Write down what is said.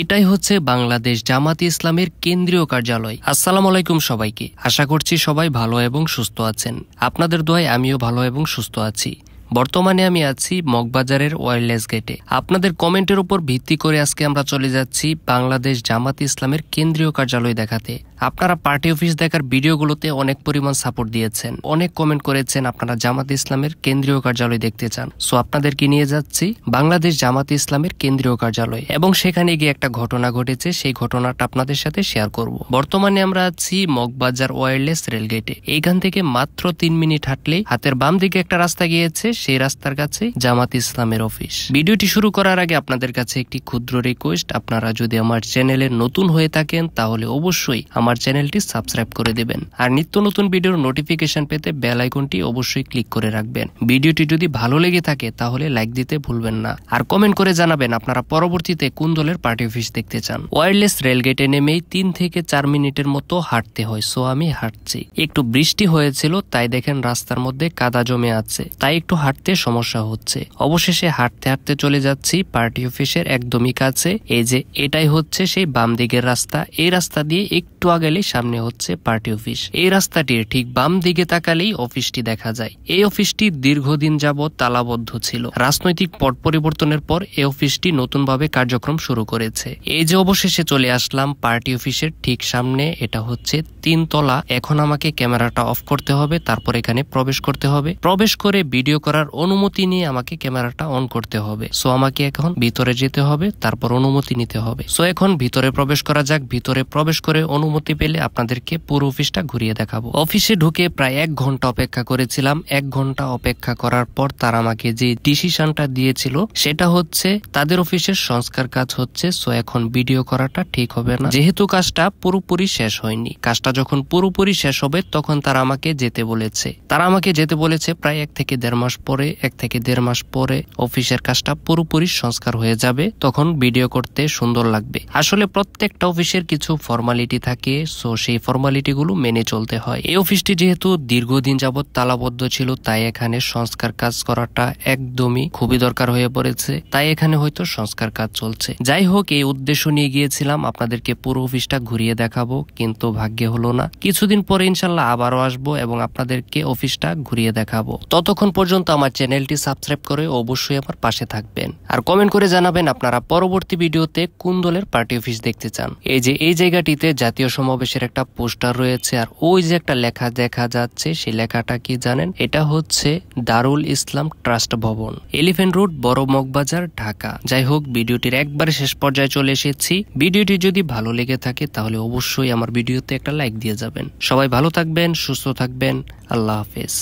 এটাই হচ্ছে বাংলাদেশ জামাতে ইসলামের কেন্দ্রীয় কার্যালয়। আসসালামু আলাইকুম সবাইকে। আশা করছি সবাই ভালো এবং সুস্থ আছেন। আপনাদের দোয়ায় আমিও ভালো এবং সুস্থ আছি। বর্তমানে আমি আছি মগবাজারের ওয়্যারলেস গেটে। আপনাদের কমেন্টের উপর ভিত্তি করে আজকে আমরা চলে যাচ্ছি বাংলাদেশ জামাতে ইসলামের কেন্দ্রীয় কার্যালয় দেখাতে। আপনারা পার্টি অফিস দেখার ভিডিওগুলোতে অনেক পরিমাণ সাপোর্ট দিয়েছেন, অনেক কমেন্ট করেছেন আপনারা জামাতে ইসলামের কেন্দ্রীয় কার্যালয় দেখতে চান। সো আপনাদেরকে নিয়ে যাচ্ছি বাংলাদেশ জামাতে ইসলামের কেন্দ্রীয় কার্যালয়, এবং সেখানে গিয়ে একটা ঘটনা ঘটেছে, সেই ঘটনাটা আপনাদের সাথে শেয়ার করব। বর্তমানে আমরা আছি মগবাজার ওয়্যারলেস রেলগেটে। এইখান থেকে মাত্র 3 মিনিট হাঁটলেই হাতের বাম দিকে একটা রাস্তা গিয়েছে, সেই রাস্তার কাছে জামাতে ইসলামের অফিস। ভিডিওটি শুরু করার আগে আপনাদের কাছে একটি ক্ষুদ্র রিকোয়েস্ট, আপনারা যদি আমার চ্যানেলে নতুন হয়ে থাকেন তাহলে অবশ্যই আমার চ্যানেলটি সাবস্ক্রাইব করে দিবেন, আর নিত্য নতুন ভিডিওর নোটিফিকেশন পেতে বেল আইকনটি অবশ্যই ক্লিক করে রাখবেন। ভিডিওটি যদি ভালো লেগে থাকে তাহলে লাইক দিতে ভুলবেন না, আর কমেন্ট করে জানাবেন আপনারা পরবর্তীতে কোন দলের পার্টি অফিস দেখতে চান। ওয়্যারলেস রেলগেটে নেমেই 3 থেকে 4 মিনিটের মতো হাঁটতে হয়। সো আমি হাঁটছি। একটু বৃষ্টি হয়েছিল, তাই দেখেন রাস্তার মধ্যে কাদা জমে আছে, তাই একটু হাঁটতে সমস্যা হচ্ছে। অবশেষে হাঁটতে হাঁটতে চলে যাচ্ছি পার্টি অফিসের একদমই কাছে। এই যে এটাই হচ্ছে সেই বাম দিকের রাস্তা। এই রাস্তা দিয়ে একটু আগেলেই সামনে হচ্ছে পার্টি অফিস। এই রাস্তাটির ঠিক বাম দিকে তাকালেই অফিসটি দেখা যায়। এই অফিসটি দীর্ঘদিন যাবৎ তালাবদ্ধ ছিল। রাজনৈতিক পট পরিবর্তনের পর এই অফিসটি নতুনভাবে কার্যক্রম শুরু করেছে। এই যে অবশেষে চলে আসলাম পার্টি অফিসের ঠিক সামনে। এটা হচ্ছে 3 তলা। এখন আমাকে ক্যামেরাটা অফ করতে হবে, তারপর এখানে প্রবেশ করতে হবে। প্রবেশ করে ভিডিও করার অনুমতি নিয়ে আমাকে ক্যামেরাটা অন করতে হবে। সো আমাকে এখন ভিতরে যেতে হবে, তারপর অনুমতি নিতে হবে। সো এখন ভিতরে প্রবেশ করা যাক। ভিতরে প্রবেশ করে অনুমতি পেলে আপনাদেরকে পুরো অফিসটা ঘুরিয়ে দেখাবো। অফিসে ঢুকে প্রায় 1 ঘন্টা অপেক্ষা করেছিলাম। 1 ঘন্টা অপেক্ষা করার পর তারা আমাকে যে ডিসিশনটা দিয়েছিল সেটা হচ্ছে তাদের অফিসের সংস্কার কাজ হচ্ছে। সো এখন ভিডিও করাটা ঠিক হবে না, যেহেতু কাজটা পুরোপুরি শেষ হয়নি। কাজটা যখন পুরোপুরি শেষ হবে তখন তারা আমাকে যেতে বলেছে। প্রায় 1 থেকে 1.5 মাস পরে। 1 থেকে 1.5 মাস পরে অফিসের কাজটা পুরোপুরি সংস্কার হয়ে যাবে, তখন ভিডিও করতে সুন্দর লাগবে। আসলে প্রত্যেকটা অফিসের কিছু ফর্মালিটি থাকে, সো সেই ফর্মালিটি গুলো মেনে চলতে হয়। এই অফিসটি যেহেতু দীর্ঘদিন যাবৎ তালাবদ্ধ ছিল, তাই এখানে সংস্কার কাজ করাটা একদমই খুবই দরকার হয়ে পড়েছে। তাই এখানে হয়তো সংস্কার কাজ চলছে। যাই হোক, এই উদ্দেশ্য নিয়ে গিয়েছিলাম আপনাদেরকে পুরো অফিসটা ঘুরিয়ে দেখাবো, কিন্তু ভাগ্যে হলো না। কিছুদিন পরে ইনশাল্লাহ আবারও আসবো এবং আপনাদেরকে অফিসটা ঘুরিয়ে দেখাবো। ততক্ষণ পর্যন্ত আমার চ্যানেলটি সাবস্ক্রাইব করে অবশ্যই আমার পাশে থাকবেন, আর কমেন্ট করে জানাবেন আপনারা পরবর্তী ভিডিওতে কোন দলের পার্টি অফিস দেখতে চান। এই যে এই জায়গাটিতে জাতীয় সমাবেশের একটা পোস্টার রয়েছে, আর ওই যে একটা লেখা দেখা যাচ্ছে, সেই লেখাটা কি জানেন? এটা হচ্ছে দারুল ইসলাম ট্রাস্ট ভবন, এলিফ্যান্ট রোড, বড় মগবাজার, ঢাকা। যাই হোক, ভিডিওটির একবারে শেষ পর্যায়ে চলে এসেছি। ভিডিওটি যদি ভালো লেগে থাকে তাহলে অবশ্যই আমার ভিডিওতে একটা লাইক দিয়ে যাবেন। সবাই ভালো থাকবেন, সুস্থ থাকবেন। আল্লাহ হাফেজ।